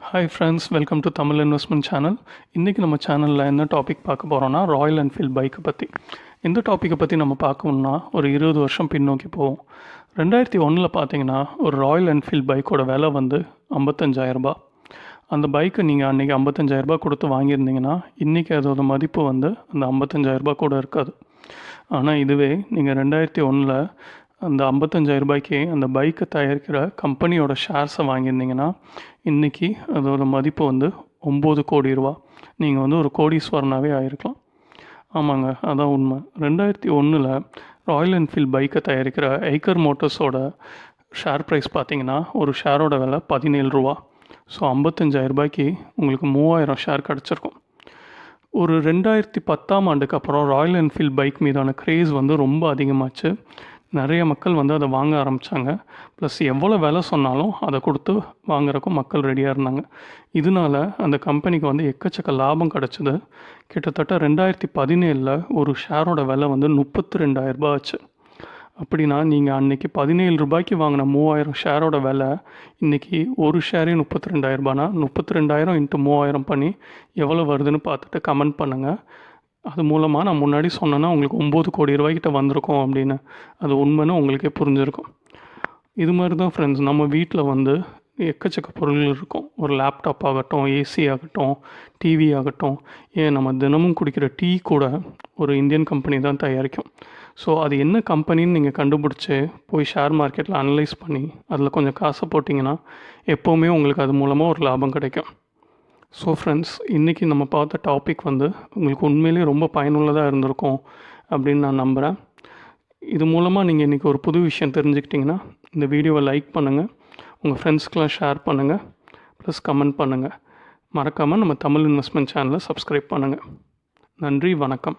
Hi friends, welcome to Tamil investment channel. இன்றைக்கி நம்ம சேனலில் என்ன டாபிக் பார்க்க போகிறோன்னா, ராயல் என்ஃபீல்ட் பைக்கை பற்றி. இந்த டாப்பிக்கை பற்றி நம்ம பார்க்கணுன்னா ஒரு 20 வருஷம் பின்னோக்கி போவோம். 2001 பார்த்தீங்கன்னா ஒரு ராயல் என்ஃபீல்ட் பைக்கோட விலை வந்து 55,000 ரூபாய். அந்த பைக்கை நீங்கள் அன்றைக்கி 55,000 ரூபாய் கொடுத்து வாங்கியிருந்தீங்கன்னா இன்றைக்கி அதோட மதிப்பு வந்து அந்த 55,000 ரூபாய் கூட இருக்காது. ஆனால் இதுவே நீங்கள் 2001 அந்த 55,000 ரூபாய்க்கு அந்த பைக்கை தயாரிக்கிற கம்பெனியோட ஷேர்ஸை வாங்கியிருந்தீங்கன்னா இன்றைக்கி அதோட மதிப்பு வந்து 9 கோடி ரூபா. நீங்கள் வந்து ஒரு கோடீஸ்வரனாகவே ஆகிருக்கலாம். ஆமாங்க, அதான் உண்மை. 2001 ராயல் என்ஃபீல்ட் பைக்கை தயாரிக்கிற ஐக்கர் மோட்டர்ஸோட ஷேர் ப்ரைஸ் பார்த்தீங்கன்னா ஒரு ஷேரோட விலை 17 ரூபா. ஸோ 55,000 ரூபாய்க்கு உங்களுக்கு 3000 ஷேர் கிடச்சிருக்கும். ஒரு 2010ஆம் ஆண்டுக்கு அப்புறம் ராயல் என்ஃபீல்ட் பைக் மீதான க்ரேஸ் வந்து ரொம்ப அதிகமாச்சு. நிறைய மக்கள் வந்து அதை வாங்க ஆரம்பித்தாங்க. ப்ளஸ் எவ்வளோ விலை சொன்னாலும் அதை கொடுத்து வாங்குறக்கும் மக்கள் ரெடியாக இருந்தாங்க. இதனால அந்த கம்பெனிக்கு வந்து எக்கச்சக்க லாபம் கிடச்சிது. கிட்டத்தட்ட 2017 ஒரு ஷேரோட விலை வந்து 32,000 ரூபாய் ஆச்சு. அப்படின்னா நீங்கள் அன்றைக்கி 17 ரூபாய்க்கு வாங்கின 3000 ஷேரோட விலை இன்றைக்கி ஒரு ஷேரே 32,000 ரூபாய்னா 32,000 × 3000 பண்ணி எவ்வளோ வருதுன்னு பார்த்துட்டு கமெண்ட் பண்ணுங்கள். அது மூலமாக நான் முன்னாடி சொன்னேன்னா உங்களுக்கு 9 கோடி ரூபாய்க்கிட்ட வந்திருக்கோம் அப்படின்னு. அது உண்மைன்னு உங்களுக்கே புரிஞ்சிருக்கும். இது மாதிரி தான் ஃப்ரெண்ட்ஸ், நம்ம வீட்டில் வந்து எக்கச்சக்க பொருள்கள் இருக்கும். ஒரு லேப்டாப் ஆகட்டும், ஏசி ஆகட்டும், டிவி ஆகட்டும், ஏன் நம்ம தினமும் குடிக்கிற டீ கூட ஒரு இந்தியன் கம்பெனி தான் தயாரிக்கும். ஸோ அது என்ன கம்பெனின்னு நீங்கள் கண்டுபிடிச்சி போய் ஷேர் மார்க்கெட்டில் அனலைஸ் பண்ணி அதில் கொஞ்சம் காசை போட்டிங்கன்னா எப்போவுமே உங்களுக்கு அது மூலமாக ஒரு லாபம் கிடைக்கும். ஸோ ஃப்ரெண்ட்ஸ், இன்றைக்கி நம்ம பார்த்த டாபிக் வந்து உங்களுக்கு உண்மையிலேயே ரொம்ப பயனுள்ளதாக இருந்திருக்கும் அப்படின்னு நான் நம்புகிறேன். இது மூலமாக நீங்கள் இன்றைக்கி ஒரு புது விஷயம் தெரிஞ்சுக்கிட்டிங்கன்னா இந்த வீடியோவை லைக் பண்ணுங்கள், உங்கள் ஃப்ரெண்ட்ஸ்க்கெலாம் ஷேர் பண்ணுங்கள், ப்ளஸ் கமெண்ட் பண்ணுங்கள். மறக்காமல் நம்ம தமிழ் இன்வெஸ்ட்மெண்ட் சேனலை சப்ஸ்கிரைப் பண்ணுங்கள். நன்றி, வணக்கம்.